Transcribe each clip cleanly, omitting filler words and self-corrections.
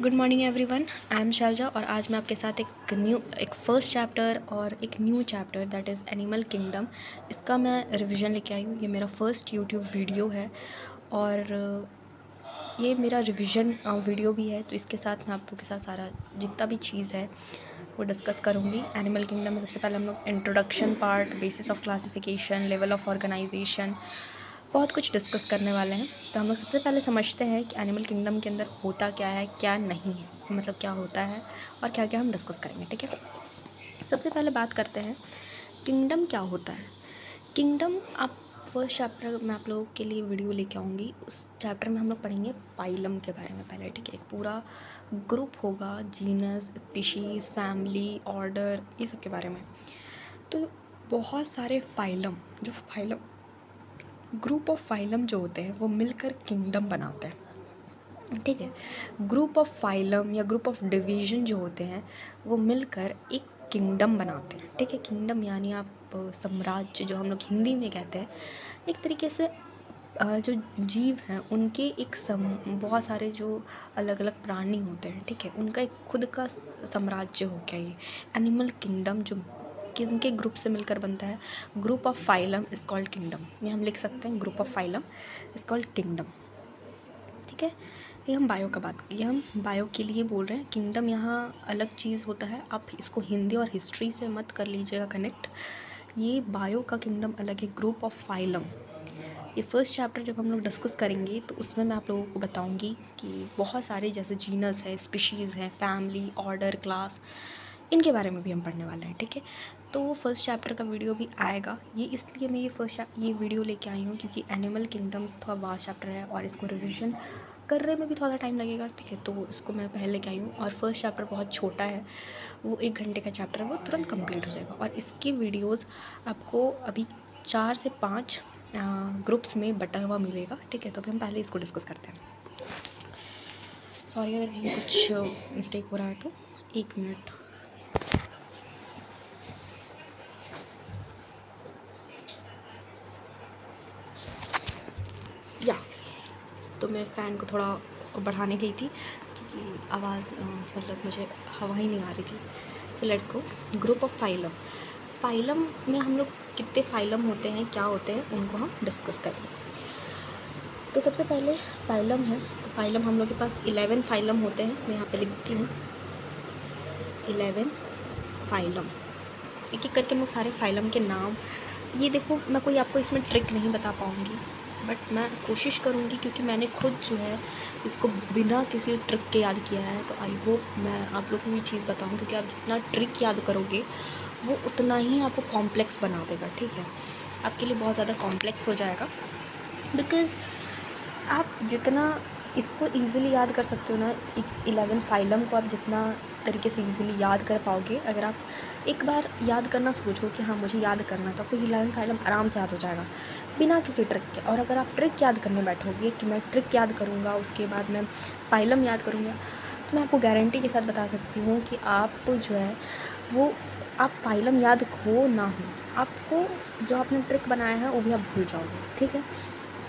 Good morning everyone, I am Sharjah और आज मैं आपके साथ एक फ़र्स्ट चैप्टर और एक new chapter that is animal kingdom, इसका मैं रिवीजन लेके आई हूँ। ये मेरा फर्स्ट यूट्यूब वीडियो है और ये मेरा रिवीजन वीडियो भी है, तो इसके साथ मैं आप लोगों के साथ सारा जितना भी चीज़ है वो डिस्कस करूँगी। एनिमल किंगडम में सबसे पहले हम लोग introduction part, basis of classification, level of organisation, बहुत कुछ डिस्कस करने वाले हैं। तो हम लोग सबसे पहले समझते हैं कि एनिमल किंगडम के अंदर होता क्या है, क्या नहीं है, मतलब क्या होता है और क्या क्या हम डिस्कस करेंगे। ठीक है, सबसे पहले बात करते हैं किंगडम क्या होता है। किंगडम, आप फर्स्ट चैप्टर में आप लोगों के लिए वीडियो लेके आऊँगी, उस चैप्टर में हम लोग पढ़ेंगे फाइलम के बारे में पहले। ठीक है, एक पूरा ग्रुप होगा, जीनस, स्पीशीज़, फैमिली, ऑर्डर, ये सब के बारे में। तो बहुत सारे फाइलम ग्रुप ऑफ फाइलम जो होते हैं वो मिलकर किंगडम बनाते हैं। ठीक है, ग्रुप ऑफ फाइलम या ग्रुप ऑफ डिवीज़न जो होते हैं वो मिलकर एक किंगडम बनाते हैं। ठीक है, किंगडम यानी आप साम्राज्य जो हम लोग हिंदी में कहते हैं, एक तरीके से जो जीव हैं उनके बहुत सारे जो अलग अलग प्राणी होते हैं, ठीक है, उनका एक खुद का साम्राज्य हो गया ये एनिमल किंगडम, जो किनके ग्रुप से मिलकर बनता है। Group of phylum is called kingdom, ये हम लिख सकते हैं, group of phylum is called kingdom. ठीक है, ये हम बायो के लिए बोल रहे हैं। किंगडम यहाँ अलग चीज़ होता है, आप इसको हिंदी और हिस्ट्री से मत कर लीजिएगा कनेक्ट। ये बायो का किंगडम अलग है, ग्रुप ऑफ फाइलम। ये फर्स्ट चैप्टर जब हम लोग डिस्कस करेंगे तो उसमें मैं आप लोगों को बताऊंगी कि बहुत सारे जैसे जीनस है, स्पीशीज़ हैं, फैमिली, ऑर्डर, क्लास, इनके बारे में भी हम पढ़ने वाले हैं। ठीक है, तो वो फर्स्ट चैप्टर का वीडियो भी आएगा। ये इसलिए मैं ये वीडियो लेके आई हूँ क्योंकि एनिमल किंगडम थोड़ा वास्ट चैप्टर है और इसको रिविज़न करने में भी थोड़ा टाइम लगेगा। ठीक है, तो इसको मैं पहले लेके आई हूँ और फर्स्ट चैप्टर बहुत छोटा है, वो 1 घंटे का चैप्टर है, वो तुरंत कंप्लीट हो जाएगा। और इसके वीडियोज़ आपको अभी 4 से 5 ग्रुप्स में बटा हुआ मिलेगा। ठीक है, तो अभी हम पहले इसको डिस्कस करते हैं। सॉरी अगर कहीं कुछ मिस्टेक हो रहा है तो 1 मिनट। या तो मैं फ़ैन को थोड़ा बढ़ाने गई थी क्योंकि आवाज़ मतलब मुझे हवा ही नहीं आ रही थी। So let's go. Group of phylum में हम लोग कितने फाइलम होते हैं, क्या होते हैं, उनको हम डिस्कस करेंगे। तो सबसे पहले फाइलम है, तो फाइलम हम लोग के पास 11 फाइलम होते हैं। मैं यहाँ पे लिखती हूँ 11 फाइलम। एक एक करके हम लोग सारे फाइलम के नाम, ये देखो मैं कोई आपको इसमें ट्रिक नहीं बता पाऊँगी, बट मैं कोशिश करूँगी क्योंकि मैंने खुद जो है इसको बिना किसी ट्रिक के याद किया है। तो आई होप मैं आप लोग को ये चीज़ बताऊँ, क्योंकि आप जितना ट्रिक याद करोगे वो उतना ही आपको कॉम्प्लेक्स बना देगा। ठीक है, आपके लिए बहुत ज़्यादा कॉम्प्लेक्स हो जाएगा, बिकॉज़ आप जितना इसको ईज़िली याद कर सकते हो ना, 11 फाइलम को आप जितना तरीके से ईज़िली याद कर पाओगे, अगर आप एक बार याद करना सोचो कि हाँ मुझे याद करना था, कोई 11 फाइलम आराम से याद हो जाएगा बिना किसी ट्रिक के। और अगर आप ट्रिक याद करने बैठोगे कि मैं ट्रिक याद करूँगा उसके बाद मैं फाइलम याद करूँगा, तो मैं आपको गारंटी के साथ बता सकती हूँ कि आप जो है वो आप फाइलम याद हो ना हो, आपको जो आपने ट्रिक बनाया है वो भी आप भूल जाओगे। ठीक है,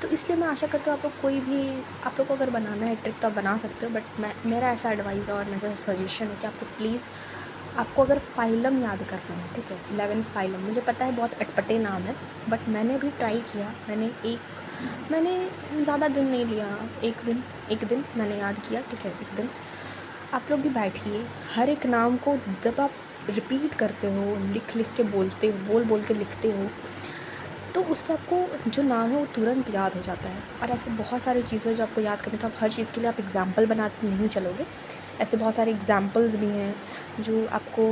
तो इसलिए मैं आशा करती हूँ आप लोग को अगर बनाना है ट्रिक तो आप बना सकते हो, बट मेरा ऐसा एडवाइस है और मेरा सजेशन है कि आपको प्लीज़, आपको अगर फाइलम याद करना है, ठीक है, 11 फाइलम, मुझे पता है बहुत अटपटे नाम है, बट मैंने भी ट्राई किया। मैंने ज़्यादा दिन नहीं लिया, एक दिन मैंने याद किया। ठीक है, एक दिन आप लोग भी बैठिए, हर एक नाम को जब आप रिपीट करते हो, लिख के बोलते हो, बोल के लिखते हो, तो उससे आपको जो नाम है वो तुरंत याद हो जाता है। और ऐसे बहुत सारी चीज़ें जो आपको याद करनी, तो आप हर चीज़ के लिए आप एग्ज़ाम्पल बनाते नहीं चलोगे। ऐसे बहुत सारे एग्ज़ाम्पल्स भी हैं जो आपको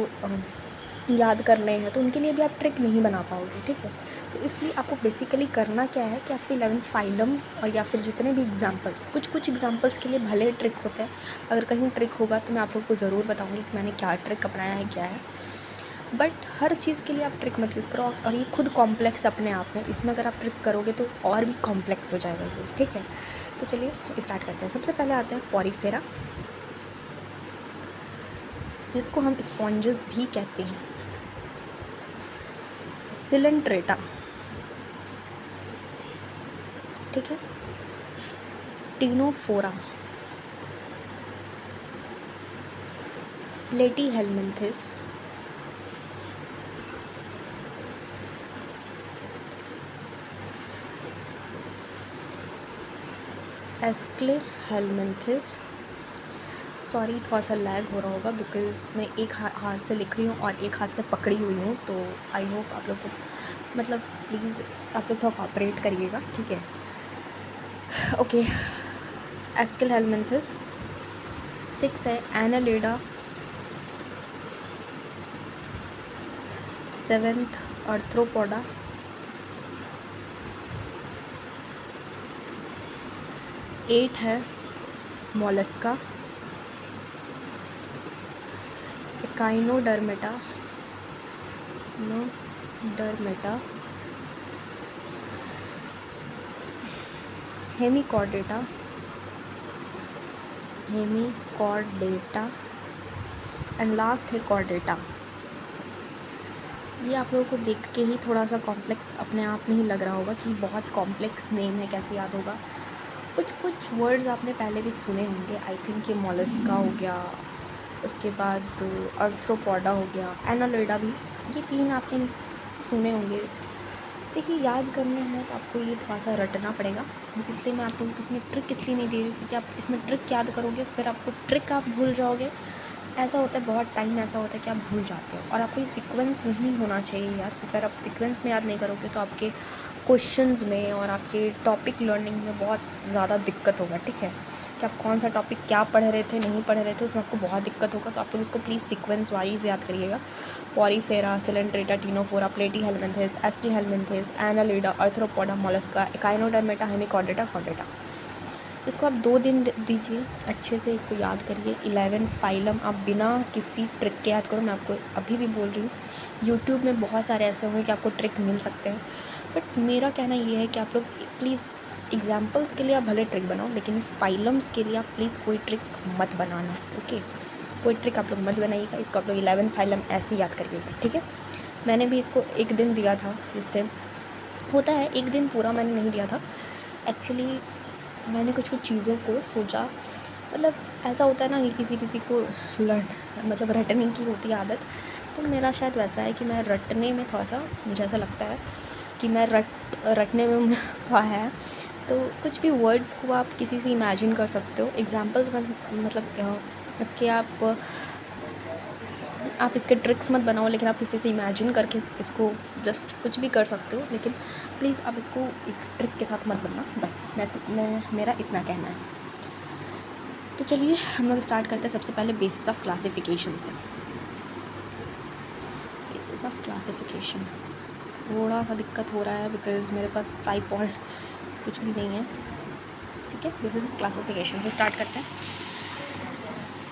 याद करने हैं, तो उनके लिए भी आप ट्रिक नहीं बना पाओगे। ठीक है, तो इसलिए आपको बेसिकली करना क्या है कि आपको 11 फाइलम और या फिर जितने भी एग्ज़ाम्पल्स, कुछ एग्ज़ाम्पल्स के लिए भले ट्रिक होते हैं, अगर कहीं ट्रिक होगा तो मैं आप लोग को ज़रूर बताऊँगी कि मैंने क्या ट्रिक अपनाया है, क्या है। बट हर चीज़ के लिए आप ट्रिक मत यूज़ करो, और ये खुद कॉम्प्लेक्स अपने आप में, इसमें अगर आप ट्रिक करोगे तो और भी कॉम्प्लेक्स हो जाएगा ये। ठीक है, तो चलिए स्टार्ट करते हैं। सबसे पहले आता है पॉरीफेरा, जिसको हम स्पॉन्जेस भी कहते हैं। सिलेंट्रेटा, ठीक है, टीनोफोरा, प्लेटीहेलमिन्थेस, एस्क्लेहेलमिन्थेस। सॉरी, थोड़ा सा लैग हो रहा होगा बिकॉज़ मैं एक हाथ से लिख रही हूँ और एक हाथ से पकड़ी हुई हूँ, तो आई होप आप लोग को मतलब प्लीज़ आप लोग थोड़ा कोऑपरेट करिएगा, ठीक है। ओके, एस्क्लेहेलमिन्थेस। 6 है एनालिडा। 7th arthropoda. 8 है Mollusca. Echinodermata. Hemichordata. And last है कॉर्डेटा। ये आप लोगों को देख के ही थोड़ा सा कॉम्प्लेक्स अपने आप में ही लग रहा होगा कि बहुत कॉम्प्लेक्स नेम है, कैसे याद होगा। कुछ वर्ड्स आपने पहले भी सुने होंगे, आई थिंक ये मोलस्का हो गया, उसके बाद आर्थ्रोपोडा हो गया, एनालिडा भी, ये 3 आपने सुने होंगे। देखिए, याद करने हैं तो आपको ये थोड़ा सा रटना पड़ेगा, इसलिए मैं आप लोगों को इसमें ट्रिक इसलिए नहीं दे रही क्योंकि आप इसमें ट्रिक याद करोगे फिर आपको ट्रिक आप भूल जाओगे। ऐसा होता है, बहुत टाइम ऐसा होता है कि आप भूल जाते हो, और आपको ये सीक्वेंस में ही होना चाहिए याद, क्योंकि अगर आप सीक्वेंस में याद नहीं करोगे तो आपके क्वेश्चंस में और आपके टॉपिक लर्निंग में बहुत ज़्यादा दिक्कत होगा, ठीक है। कि आप कौन सा टॉपिक क्या पढ़ रहे थे, नहीं पढ़ रहे थे, उसमें आपको बहुत दिक्कत होगा। तो आप लोग इसको प्लीज़ सीक्वेंस वाइज याद करिएगा। Porifera, Coelenterata, Ctenophora, Platyhelminthes, Aschelminthes, Annelida, Arthropoda, Mollusca, Echinodermata, Hemichordata, Chordata. इसको आप 2 दिन दीजिए, अच्छे से इसको याद करिए। 11 फाइलम आप बिना किसी ट्रिक के याद करो। मैं आपको अभी भी बोल रही हूँ, यूट्यूब में बहुत सारे ऐसे होंगे कि आपको ट्रिक मिल सकते हैं, बट मेरा कहना ये है कि आप लोग प्लीज़ एग्जाम्पल्स के लिए आप भले ट्रिक बनाओ, लेकिन इस फाइलम्स के लिए आप प्लीज़ कोई ट्रिक मत बनाना, ओके। कोई ट्रिक आप लोग मत बनाइएगा, इसको आप लोग 11 फाइलम ऐसे याद करिएगा, ठीक है। मैंने भी इसको 1 दिन दिया था, जिससे होता है 1 दिन पूरा मैंने नहीं दिया था एक्चुअली। मैंने कुछ चीज़ों को सोचा, मतलब ऐसा होता है ना कि किसी को मतलब रटने की होती है आदत, तो मेरा शायद वैसा है कि मैं रटने में थोड़ा सा, मुझे ऐसा लगता है कि मैं रटने में थोड़ा है। तो कुछ भी वर्ड्स को आप किसी से इमेजिन कर सकते हो, एग्जाम्पल्स मतलब इसके आप इसके ट्रिक्स मत बनाओ, लेकिन आप किसी से इमेजिन करके इसको जस्ट कुछ भी कर सकते हो, लेकिन प्लीज़ आप इसको एक ट्रिक के साथ मत बनना, बस मेरा इतना कहना है। तो चलिए हम लोग स्टार्ट करते हैं सबसे पहले बेसिस ऑफ क्लासिफिकेशन से। बेसिस ऑफ क्लासिफिकेशन थोड़ा सा दिक्कत हो रहा है बिकॉज़ मेरे पास ट्राइपॉड कुछ भी नहीं है, ठीक है। बेसिस ऑफ क्लासिफिकेशन से स्टार्ट करते हैं।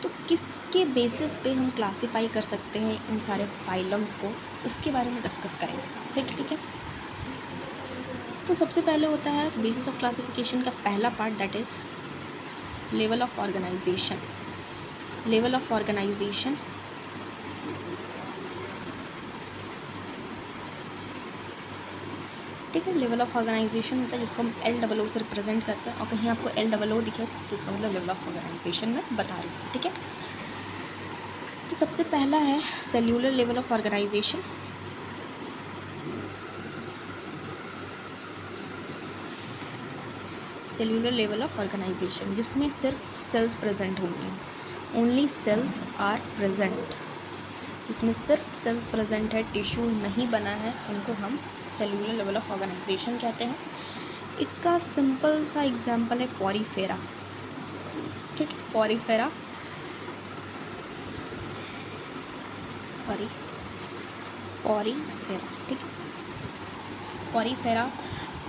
तो किसके बेसिस पे हम क्लासीफाई कर सकते हैं इन सारे फाइलम्स को, इसके बारे में डिस्कस करेंगे, सही, ठीक है। तो सबसे पहले होता है बेसिस ऑफ क्लासिफिकेशन का पहला part, that is level of organisation. Level of organisation ठीक है। लेवल ऑफ ऑर्गेनाइजेशन होता है जिसको हम LOO से रिप्रेजेंट करते हैं, और कहीं आपको LOO दिखे तो इसका मतलब लेवल ऑफ ऑर्गेनाइजेशन में बता रही हूँ, ठीक है। तो सबसे पहला है cellular level of organisation. Cellular level of organisation जिसमें सिर्फ सेल्स प्रेजेंट होंगी, ओनली सेल्स आर प्रेजेंट। इसमें सिर्फ सेल्स प्रेजेंट है, टिश्यू नहीं बना है, उनको हम सेल्यूलर लेवल ऑफ ऑर्गेनाइजेशन कहते हैं। इसका सिंपल सा एग्जांपल है पॉरीफेरा, ठीक है। पॉरीफेरा ठीक है। पॉरीफेरा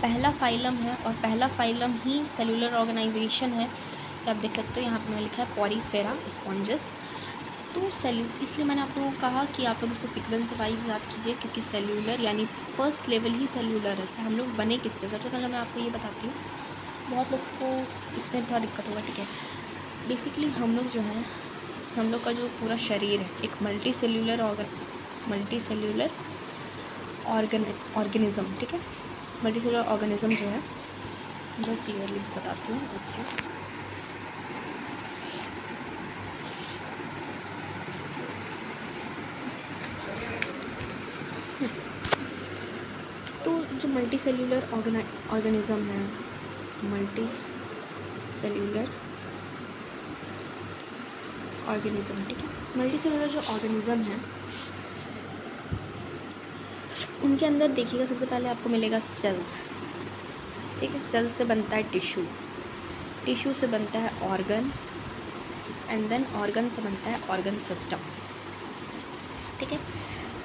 पहला फाइलम है, और पहला फाइलम ही सेल्यूलर ऑर्गेनाइजेशन है। तो आप देख सकते हो यहाँ पे लिखा है पॉरीफेरा स्पॉन्जेस। तो इसलिए मैंने आप लोगों को कहा कि आप लोग इसको सीक्वेंस वाइज याद कीजिए, क्योंकि सेल्यूलर यानी फर्स्ट लेवल ही सेल्यूलर है। हम लोग बने किससे, सबसे पहले मैं आपको ये बताती हूँ, बहुत लोग को इसमें थोड़ा दिक्कत होगा, ठीक है। बेसिकली हम लोग जो हैं, हम लोग का जो पूरा शरीर है एक मल्टी सेल्यूलर ऑर्गेनिज़म, ठीक है। मल्टी सेल्यूलर ऑर्गेनिज़म जो है, बहुत क्लियरली बताती हूँ, ओके। मल्टी सेल्यूलर ऑर्गेनिज्म है, मल्टी सेल्यूलर ऑर्गेनिज्म, ठीक है। मल्टी सेल्यूलर जो ऑर्गेनिज्म है उनके अंदर देखिएगा सबसे पहले आपको मिलेगा सेल्स, ठीक है। सेल से बनता है टिश्यू, टिश्यू से बनता है ऑर्गन, एंड देन ऑर्गन से बनता है ऑर्गन सिस्टम, ठीक है।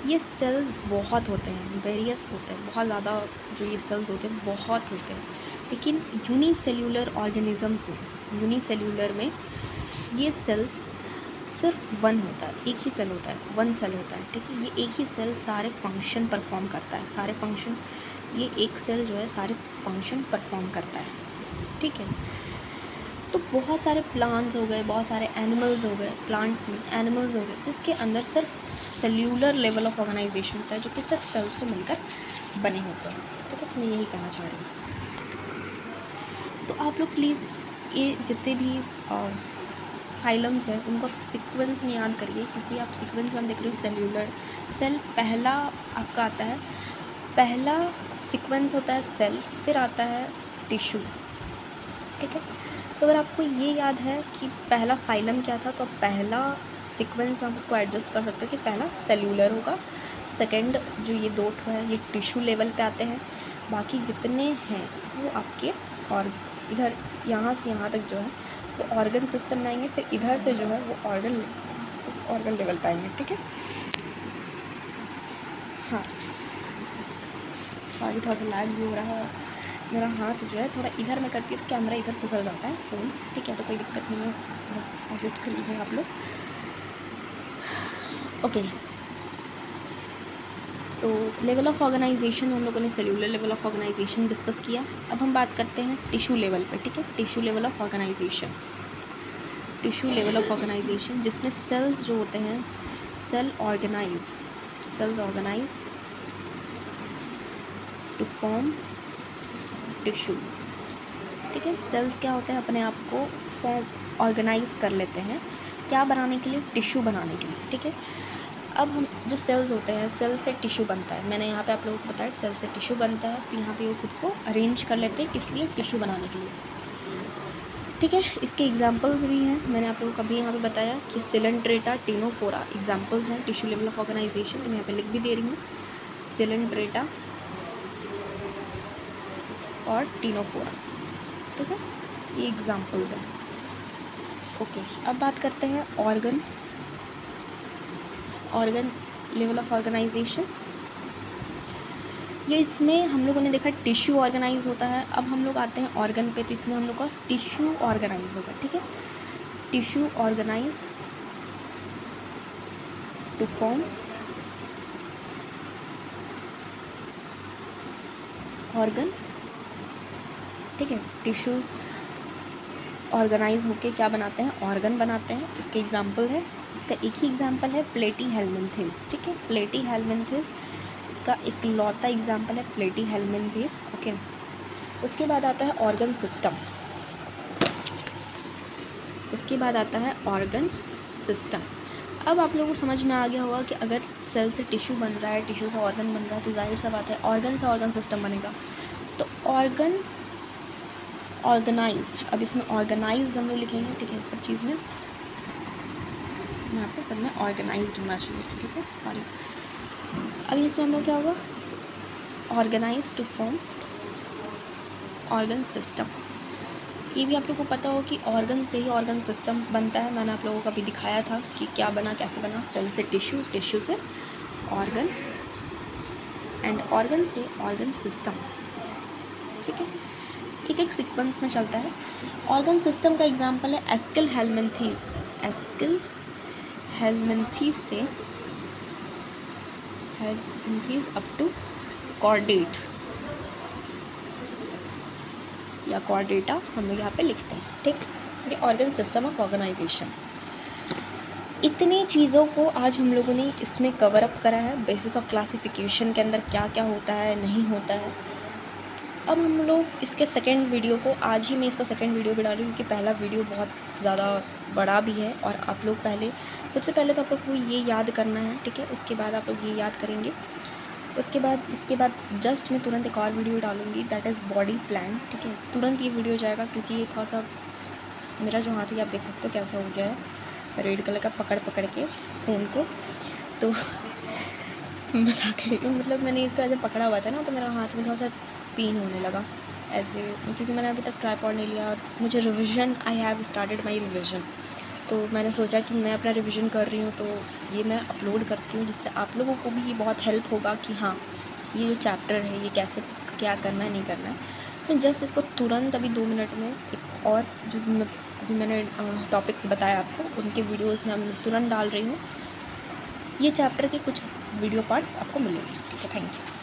ये सेल्स बहुत होते हैं, वेरियस होते हैं, बहुत ज़्यादा जो ये सेल्स होते हैं बहुत होते हैं, लेकिन यूनिसेल्यूलर ऑर्गेनिजम्स में, यूनिसेल्यूलर में ये सेल्स सिर्फ वन होता है, एक ही सेल होता है, वन सेल होता है, ठीक है। ये एक ही सेल सारे फंक्शन परफॉर्म करता है, सारे फंक्शन, ये एक सेल जो है सारे फंक्शन परफॉर्म करता है, ठीक है। तो बहुत सारे प्लांट्स हो गए, बहुत सारे एनिमल्स हो गए, प्लांट्स में एनिमल्स हो गए, जिसके अंदर सिर्फ सेल्यूलर लेवल ऑफ ऑर्गेनाइजेशन होता है, जो कि सिर्फ सेल से मिलकर बने होते हैं, ठीक है। तो मैं यही कहना चाह रही हूँ। तो आप लोग प्लीज़ ये जितने भी फाइलम्स हैं उनको आप सीक्वेंस में याद करिए, क्योंकि आप सीक्वेंस में हम देख रहे हो सेल्यूलर, सेल पहला आपका आता है, पहला सीक्वेंस होता है सेल, फिर आता है टिश्यू, ठीक है। तो अगर आपको ये याद है कि पहला फाइलम क्या था, तो पहला सीक्वेंस में आप उसको एडजस्ट कर सकते हो कि पहला सेल्यूलर होगा, सेकंड जो ये दो है ये टिश्यू लेवल पे आते हैं, बाकी जितने हैं वो आपके, और इधर यहाँ से यहाँ तक जो है वो ऑर्गन सिस्टम में आएंगे, फिर इधर से जो है वो ऑर्गन, इस ऑर्गन लेवल पे आएंगे, ठीक है। हाँ सॉरी, थोड़ा सा लैग भी हो रहा है, मेरा हाथ जो है थोड़ा इधर में करती है तो कैमरा इधर फिसल जाता है फ़ोन, ठीक है। तो कोई दिक्कत नहीं है, एडजस्ट कर लीजिए आप लोग, ओके। तो लेवल ऑफ ऑर्गेनाइजेशन हम लोगों ने cellular level of organisation discuss किया। अब हम बात करते हैं टिश्यू लेवल पे, ठीक है। Tissue level of organisation, tissue level of organisation जिसमें सेल्स जो होते हैं, cells organise to form tissue, ठीक है। सेल्स क्या होते हैं, अपने आप को फॉर्म ऑर्गेनाइज कर लेते हैं, क्या बनाने के लिए, टिश्यू बनाने के लिए, ठीक है। अब हम जो सेल्स होते हैं, सेल से टिश्यू बनता है, मैंने यहाँ पे आप लोगों को बताया सेल से टिश्यू बनता है, तो यहाँ पे वो खुद को अरेंज कर लेते हैं, किस लिए, टिश्यू बनाने के लिए, ठीक है। इसके एग्जांपल्स भी हैं, मैंने आप लोगों को अभी यहाँ पे बताया कि सिलेंट्रेटा, टिनोफोरा एग्जांपल्स हैं टिश्यू लेवल ऑफ ऑर्गेनाइजेशन, तो मैं यहाँ पे लिख भी दे रही हूँ, सिलेंट्रेटा और टिनोफोरा, ठीक है, ये एग्जांपल्स हैं, ओके। अब बात करते हैं ऑर्गन लेवल ऑफ ऑर्गेनाइजेशन। ये इसमें हम लोगों ने देखा टिश्यू ऑर्गेनाइज होता है, अब हम लोग आते हैं ऑर्गन पे, तो इसमें हम लोग का टिश्यू ऑर्गेनाइज होगा, ठीक है। Tissue organise to form organ, ठीक है। टिश्यू ऑर्गेनाइज होके क्या बनाते हैं, ऑर्गन बनाते हैं। इसके एग्जांपल है, इसका एक ही एग्जांपल है प्लेटीहेल्मिन्थेस, ठीक है। प्लेटीहेल्मिन्थेस इसका एक लौता एग्जांपल है, प्लेटीहेल्मिन्थेस, ओके। उसके बाद आता है ऑर्गन सिस्टम, उसके बाद आता है ऑर्गन सिस्टम। अब आप लोगों को समझ में आ गया होगा कि अगर सेल से टिश्यू बन रहा है, टिश्यू से ऑर्गन बन रहा है, तो जाहिर सा बात है ऑर्गन से ऑर्गन सिस्टम बनेगा। तो ऑर्गन ऑर्गेनाइज्ड, अब इसमें ऑर्गेनाइज्ड हम लोग लिखेंगे, ठीक है, सब चीज़ में यहाँ पे सब में ऑर्गेनाइज्ड होना चाहिए, ठीक है, सॉरी। अब इसमें हम लोग क्या होगा, organise to form organ system. ये भी आप लोगों को पता हो कि ऑर्गन से ही ऑर्गन सिस्टम बनता है, मैंने आप लोगों को अभी दिखाया था कि क्या बना, कैसे बना, सेल से टिश्यू, टिश्यू से ऑर्गन, एंड ऑर्गन से ऑर्गन सिस्टम, ठीक है। एक एक सीक्वेंस में चलता है। ऑर्गन सिस्टम का एग्जांपल है एस्किल हेल्मिन्थीज, एस्किल हेल्मिन्थीज से हेल्मिन्थीज अप टू कॉर्डेट या कॉर्डेटा हम लोग यहाँ पे लिखते हैं, ठीक। ये ऑर्गन सिस्टम ऑफ ऑर्गेनाइजेशन। इतनी चीज़ों को आज हम लोगों ने इसमें कवर अप करा है, बेसिस ऑफ क्लासिफिकेशन के अंदर क्या क्या होता है, नहीं होता है। अब हम लोग इसके सेकंड वीडियो को, आज ही मैं इसका सेकंड वीडियो भी डाल रही हूँ, क्योंकि पहला वीडियो बहुत ज़्यादा बड़ा भी है, और आप लोग सबसे पहले तो आप लोग को ये याद करना है, ठीक है। उसके बाद आप लोग ये याद करेंगे उसके बाद इसके बाद जस्ट मैं तुरंत एक और वीडियो डालूँगी, दैट इज़ बॉडी प्लान, ठीक है। तुरंत ये वीडियो जाएगा क्योंकि ये थोड़ा सा मेरा जो हाथ है आप देख सकते हो कैसा हो गया है, रेड कलर का पकड़ पकड़ के फ़ोन को। तो मजाक कर रही हूँ, मतलब मैंने इसको ऐसे पकड़ा हुआ था ना, तो मेरा हाथ में थोड़ा सा पेन होने लगा ऐसे, क्योंकि मैंने अभी तक ट्राइपॉड नहीं लिया और मुझे revision, I have started my revision. तो मैंने सोचा कि मैं अपना रिवीजन कर रही हूँ तो ये मैं अपलोड करती हूँ, जिससे आप लोगों को भी ये बहुत हेल्प होगा कि हाँ ये जो चैप्टर है ये कैसे क्या करना है नहीं करना है। मैं जस्ट इसको तुरंत अभी 2 मिनट में एक और जो अभी मैंने टॉपिक्स बताया आपको उनके वीडियोज़ में मैं तुरंत डाल रही हूँ। ये चैप्टर के कुछ वीडियो पार्ट्स आपको मिलेंगे। ठीक है, थैंक यू।